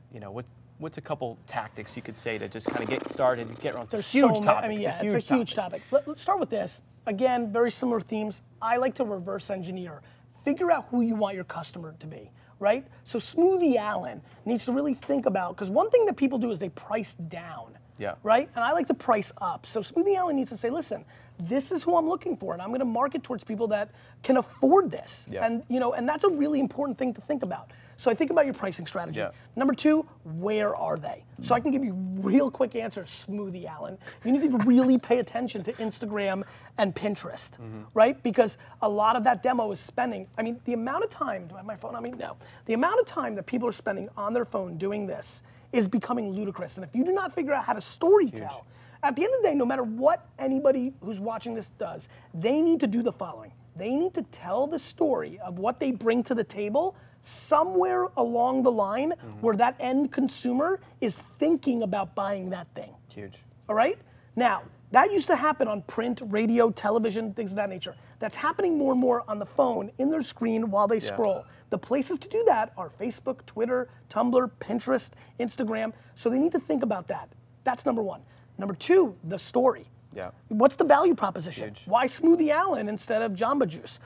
what's a couple tactics you could say to just kind of get started, get around? It's a huge topic. I mean, yeah, it's a huge topic. Let's start with this. Again, very similar themes. I like to reverse engineer. Figure out who you want your customer to be, right? So Smoothie Alan needs to really think about, because one thing that people do is they price down. Yeah. Right? And I like to price up. So Smoothie Alan needs to say, listen, this is who I'm looking for, and I'm going to market towards people that can afford this. Yeah. And and that's a really important thing to think about. So I think about your pricing strategy. Yeah. Number 2, where are they? So I can give you real quick answers, Smoothie Alan. You need to really pay attention to Instagram and Pinterest, right? Because a lot of that demo is spending, I mean, the amount of time, do I have my phone on me? No. The amount of time that people are spending on their phone doing this is becoming ludicrous. And if you do not figure out how to story tell, at the end of the day, no matter what anybody who's watching this does, they need to do the following. They need to tell the story of what they bring to the table somewhere along the line where that end consumer is thinking about buying that thing. Huge. All right? Now, that used to happen on print, radio, television, things of that nature. That's happening more and more on the phone, in their screen while they scroll. The places to do that are Facebook, Twitter, Tumblr, Pinterest, Instagram. So they need to think about that. That's number 1. Number 2, the story. Yeah. What's the value proposition? Huge. Why Smoothie Alan instead of Jamba Juice?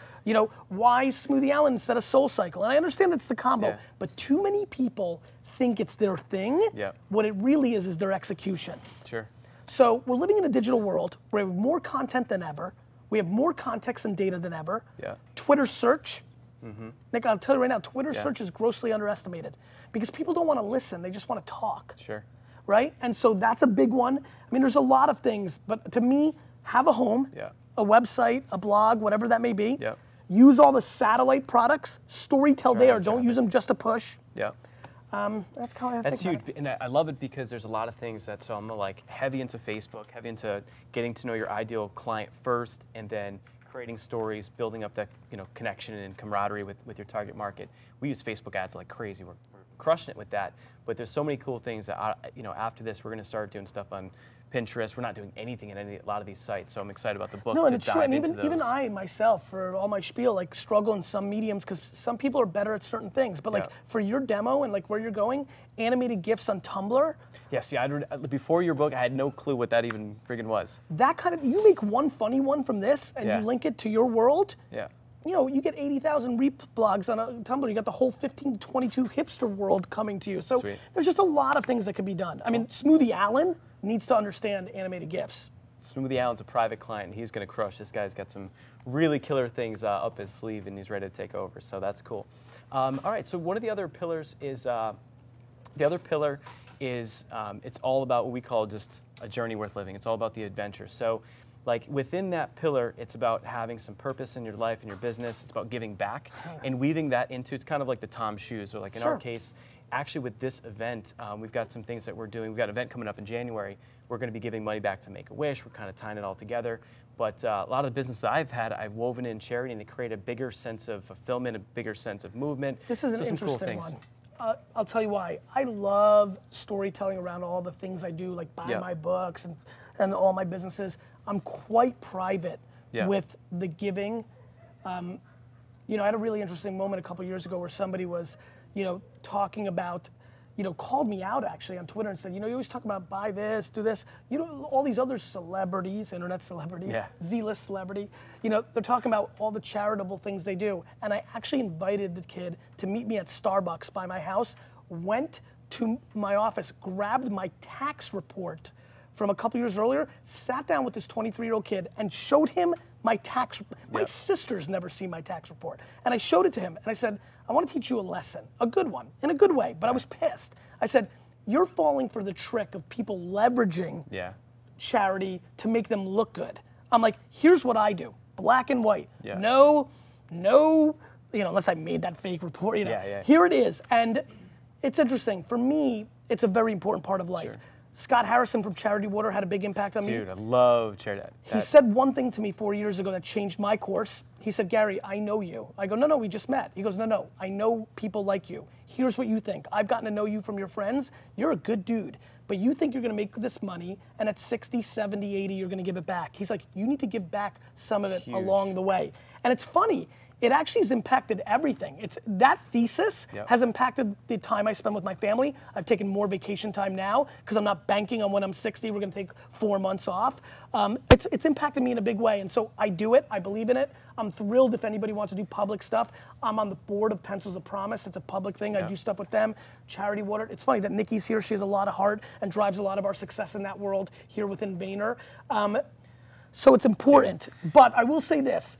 Why Smoothie Alan instead of Soul Cycle? And I understand that's the combo, but too many people think it's their thing. Yeah. What it really is their execution. Sure. So we're living in a digital world where we have more content than ever. We have more context and data than ever. Yeah. Twitter search. Nick, I'll tell you right now, Twitter search is grossly underestimated because people don't want to listen, they just want to talk. Sure. Right? And so that's a big one. I mean, there's a lot of things, but to me, have a home, a website, a blog, whatever that may be. Yeah. Use all the satellite products, storytell there, don't use them just to push. Yeah. That's kind of That's huge, and I love it because there's a lot of things that, so I'm like heavy into Facebook, heavy into getting to know your ideal client first, and then creating stories, building up that connection and camaraderie with your target market. We use Facebook ads like crazy. We're crushing it with that. But there's so many cool things that after this we're going to start doing stuff on Pinterest. We're not doing anything in a lot of these sites, so I'm excited about the book. No, to and it's true. And into those. even I myself, for all my spiel, like struggle in some mediums because some people are better at certain things. But like for your demo and like where you're going, animated GIFs on Tumblr. Yeah, see, before your book, I had no clue what that even friggin' was. That kind of, you make one funny one from this and you link it to your world. Yeah. You get 80,000 blogs on a Tumblr. You got the whole 15 to 22 hipster world coming to you. So there's just a lot of things that can be done. I mean, Smoothie Alan needs to understand animated GIFs. Smoothie Alan's a private client. He's going to crush. This guy's got some really killer things up his sleeve, and he's ready to take over. So that's cool. All right. So one of the other pillars is it's all about what we call just a journey worth living. It's all about the adventure. So like within that pillar, it's about having some purpose in your life and your business. It's about giving back and weaving that into, it's kind of like the Tom shoes, or like in our case, actually with this event, we've got some things that we're doing. We've got an event coming up in January. We're going to be giving money back to Make-A-Wish. We're kind of tying it all together. But a lot of the business that I've had, I've woven in charity and to create a bigger sense of fulfillment, a bigger sense of movement. This is an interesting one. I'll tell you why. I love storytelling around all the things I do, like buy my books and all my businesses. I'm quite private with the giving. You know, I had a really interesting moment a couple years ago where somebody was, you know, talking about, you know, called me out actually on Twitter and said, you know, you always talk about buy this, do this. You know, all these other celebrities, internet celebrities, Z-list celebrity, you know, they're talking about all the charitable things they do. And I actually invited the kid to meet me at Starbucks by my house, went to my office, grabbed my tax report from a couple years earlier, sat down with this 23-year-old kid and showed him my tax. My sister's never seen my tax report. And I showed it to him and I said, I want to teach you a lesson, a good one, in a good way, but I was pissed. I said, you're falling for the trick of people leveraging charity to make them look good. I'm like, here's what I do, black and white. No, you know, unless I made that fake report, you know, here it is. And it's interesting, for me, it's a very important part of life. Scott Harrison from Charity Water had a big impact on me. Dude, I love charity. He said one thing to me 4 years ago that changed my course. He said, Gary, I know you. I go, no, we just met. He goes, no, I know people like you. Here's what you think. I've gotten to know you from your friends. You're a good dude, but you think you're gonna make this money and at 60, 70, 80, you're gonna give it back. He's like, you need to give back some of it along the way. And it's funny, it actually has impacted everything. That thesis has impacted the time I spend with my family. I've taken more vacation time now because I'm not banking on when I'm 60, we're gonna take 4 months off. It's impacted me in a big way, and so I do it, I believe in it. I'm thrilled if anybody wants to do public stuff. I'm on the board of Pencils of Promise. It's a public thing, I do stuff with them. Charity Water, it's funny that Nikki's here, she has a lot of heart and drives a lot of our success in that world here within Vayner. So it's important, but I will say this,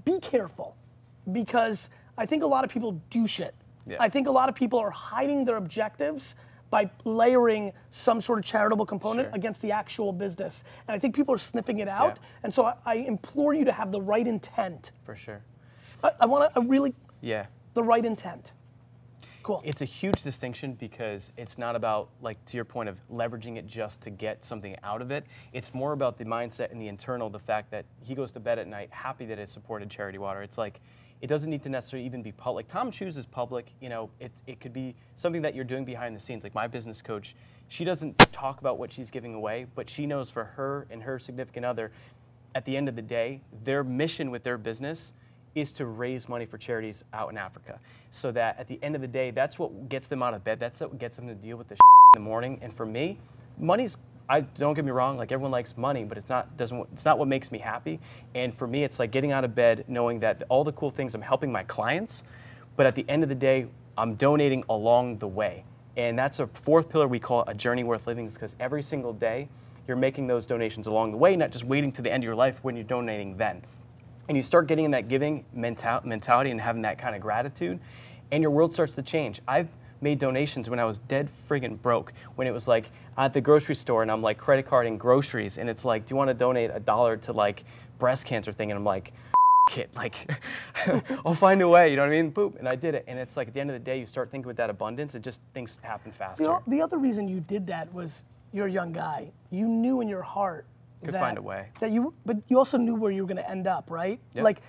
be careful, because I think a lot of people do shit. I think a lot of people are hiding their objectives by layering some sort of charitable component against the actual business. And I think people are sniffing it out. And so I implore you to have the right intent. For sure. I want to really, the right intent. Cool. It's a huge distinction because it's not about, like, to your point of leveraging it just to get something out of it. It's more about the mindset and the internal, the fact that he goes to bed at night happy that it supported Charity Water. It's like, it doesn't need to necessarily even be public. Tom chooses public, you know, it could be something that you're doing behind the scenes. Like my business coach, she doesn't talk about what she's giving away, but she knows for her and her significant other, at the end of the day, their mission with their business is to raise money for charities out in Africa. So that at the end of the day, that's what gets them out of bed. That's what gets them to deal with the in the morning. And for me, money's, don't get me wrong, like everyone likes money, but it's not what makes me happy. And for me, it's like getting out of bed knowing that all the cool things, I'm helping my clients, but at the end of the day, I'm donating along the way. And that's a fourth pillar we call a journey worth living, because every single day, you're making those donations along the way, not just waiting to the end of your life when you're donating then. And you start getting in that giving mentality and having that kind of gratitude, and your world starts to change. I've made donations when I was dead friggin' broke, when it was like at the grocery store and I'm like credit card and groceries, and it's like, do you want to donate $1 to like breast cancer thing? And I'm like, it, like I'll find a way, you know what I mean? Boop, and I did it. And it's like at the end of the day, you start thinking with that abundance, it just, things happen faster. The other reason you did that was you're a young guy. You knew in your heart could find a way. But you also knew where you were going to end up, right? Yep. Like,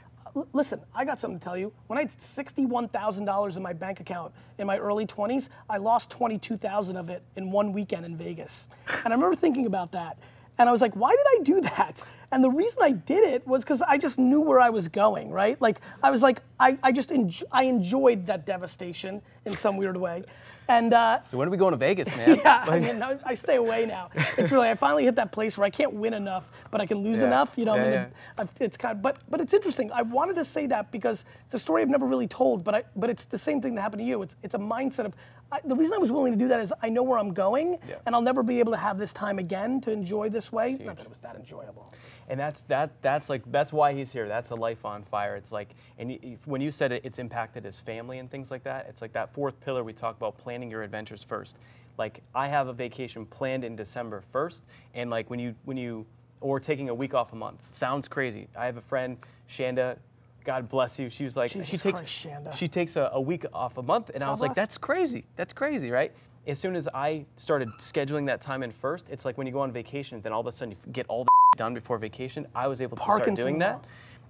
listen, I got something to tell you. When I had $61,000 in my bank account in my early 20s, I lost 22,000 of it in one weekend in Vegas. And I remember thinking about that. And I was like, why did I do that? And the reason I did it was because I just knew where I was going, right? Like, I was like, I enjoyed that devastation in some weird way. And so when are we going to Vegas, man? Yeah, I mean, I stay away now. It's really, I finally hit that place where I can't win enough, but I can lose enough. You know, it's kind of, but it's interesting. I wanted to say that because it's a story I've never really told, but it's the same thing that happened to you. It's a mindset of, the reason I was willing to do that is I know where I'm going, and I'll never be able to have this time again to enjoy this way. Not that it was that enjoyable. And that's why he's here. That's a life on fire. It's like, and when you said it's impacted his family and things like that, it's like that fourth pillar we talk about, planning your adventures first. Like, I have a vacation planned in December 1st, and like when you or taking a week off a month. Sounds crazy. I have a friend, Shanda, God bless you. She was like, she takes a week off a month, and I was like, that's crazy. That's crazy, right? As soon as I started scheduling that time in first, it's like when you go on vacation, then all of a sudden you get all the done before vacation. I was able to start doing that.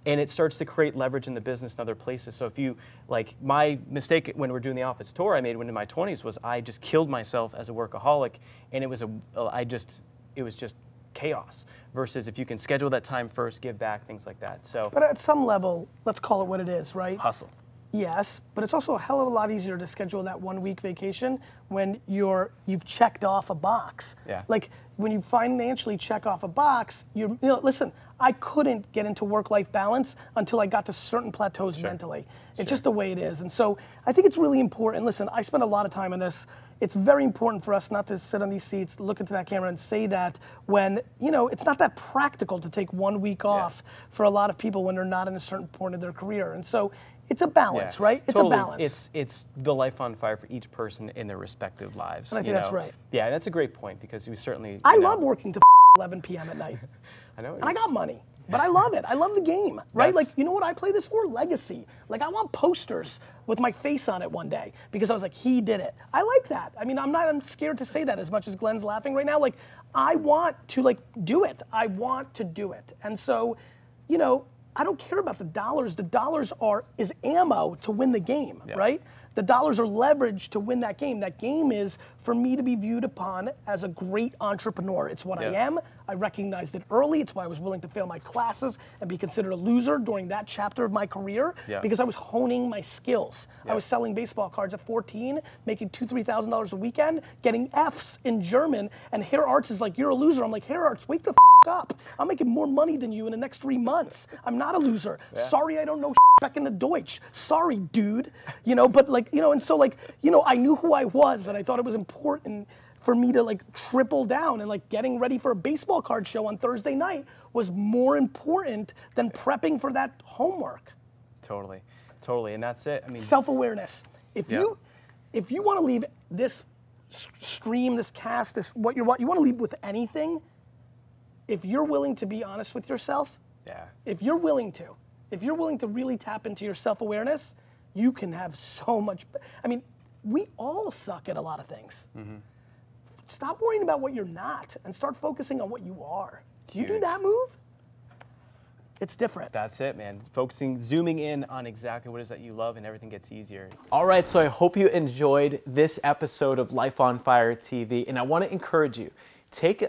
And it starts to create leverage in the business in other places. So if you, like, my mistake when we're doing the office tour I made when in my 20s was I just killed myself as a workaholic, and it was just chaos. Versus if you can schedule that time first, give back, things like that. So, but at some level, let's call it what it is, right? Hustle. Yes, but it's also a hell of a lot easier to schedule that 1 week vacation when you've checked off a box. Yeah. Like when you financially check off a box, listen, I couldn't get into work-life balance until I got to certain plateaus mentally. It's just the way it is. And so I think it's really important. Listen, I spend a lot of time on this. It's very important for us not to sit on these seats, look into that camera and say that when, it's not that practical to take 1 week off for a lot of people when they're not in a certain point of their career. And so it's a balance, right? It's totally. A balance. It's the life on fire for each person in their respective lives. And I think that's right. Yeah, that's a great point because we certainly. I love working to 11 p.m. at night. I know. And I got money, but I love it. I love the game, right? Like, you know what I play this for? Legacy. Like, I want posters with my face on it one day because I was like, he did it. I like that. I mean, I'm scared to say that as much as Glenn's laughing right now. Like, I want to do it. I want to do it. And so, I don't care about the dollars. The dollars is ammo to win the game, right? The dollars are leverage to win that game. That game is for me to be viewed upon as a great entrepreneur. It's what I am. I recognized it early. It's why I was willing to fail my classes and be considered a loser during that chapter of my career because I was honing my skills. I was selling baseball cards at 14, making $2,000, $3,000 a weekend, getting Fs in German, and Hair Arts is like, you're a loser. I'm like, Hair Arts, wake the up. I'm making more money than you in the next 3 months. I'm not a loser. Sorry, I don't know back in the Deutsch. Sorry, dude. But and so I knew who I was, and I thought it was important for me to triple down, and getting ready for a baseball card show on Thursday night was more important than prepping for that homework. Totally, and that's it. I mean, self-awareness. If you want to leave this stream, this cast, what you want to leave with anything. If you're willing to be honest with yourself, if you're willing to really tap into your self-awareness, you can have so much. I mean, we all suck at a lot of things. Stop worrying about what you're not and start focusing on what you are. Do you do that move? It's different. That's it, man. Zooming in on exactly what it is that you love, and everything gets easier. All right, so I hope you enjoyed this episode of Life on Fire TV, and I want to encourage you, take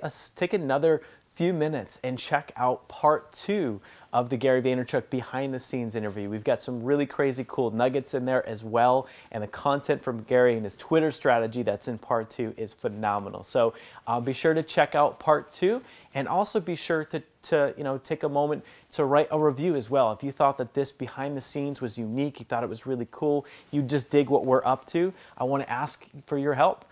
another few minutes and check out part 2 of the Gary Vaynerchuk behind the scenes interview. We've got some really crazy cool nuggets in there as well, and the content from Gary and his Twitter strategy that's in part 2 is phenomenal. So be sure to check out part 2, and also be sure to take a moment to write a review as well. If you thought that this behind the scenes was unique, you thought it was really cool, you just dig what we're up to, I want to ask for your help.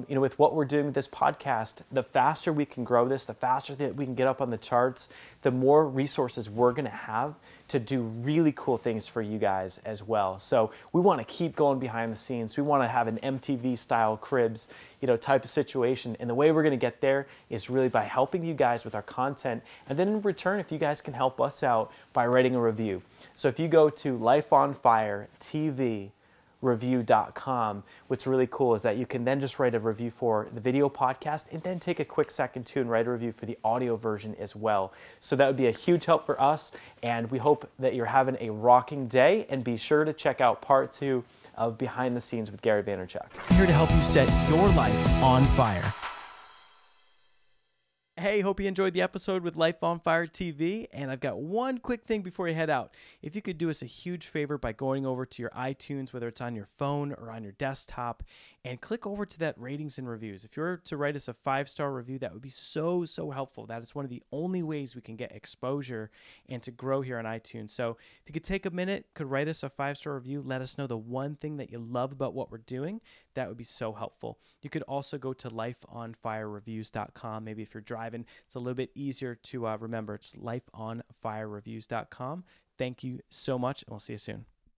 With what we're doing with this podcast, the faster we can grow this, the faster that we can get up on the charts, the more resources we're going to have to do really cool things for you guys as well. So we want to keep going behind the scenes. We want to have an MTV style Cribs, type of situation. And the way we're going to get there is really by helping you guys with our content. And then in return, if you guys can help us out by writing a review. So if you go to Life on Fire TV, review.com. What's really cool is that you can then just write a review for the video podcast and then take a quick second too and write a review for the audio version as well. So that would be a huge help for us, and we hope that you're having a rocking day, and be sure to check out part 2 of Behind the Scenes with Gary Vaynerchuk. Here to help you set your life on fire. Hey, hope you enjoyed the episode with Life on Fire TV, and I've got one quick thing before you head out. If you could do us a huge favor by going over to your iTunes, whether it's on your phone or on your desktop, and click over to that ratings and reviews. If you were to write us a 5-star review, that would be so helpful. That is one of the only ways we can get exposure and to grow here on iTunes. So if you could take a minute, could write us a 5-star review, let us know the one thing that you love about what we're doing. That would be so helpful. You could also go to lifeonfirereviews.com. Maybe if you're driving, it's a little bit easier to remember. It's lifeonfirereviews.com. Thank you so much, and we'll see you soon.